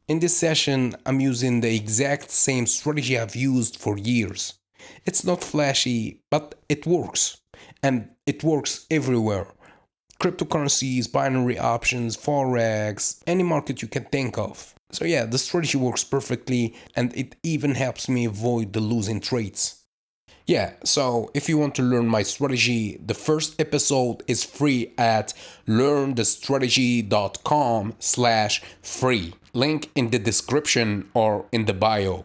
In this session, I'm using the exact same strategy I've used for years. It's not flashy, but it works. And it works everywhere. Cryptocurrencies, binary options, forex, any market you can think of. So yeah, the strategy works perfectly and it even helps me avoid the losing trades. Yeah, so if you want to learn my strategy, the first episode is free at learnthestrategy.com/free. Link in the description or in the bio.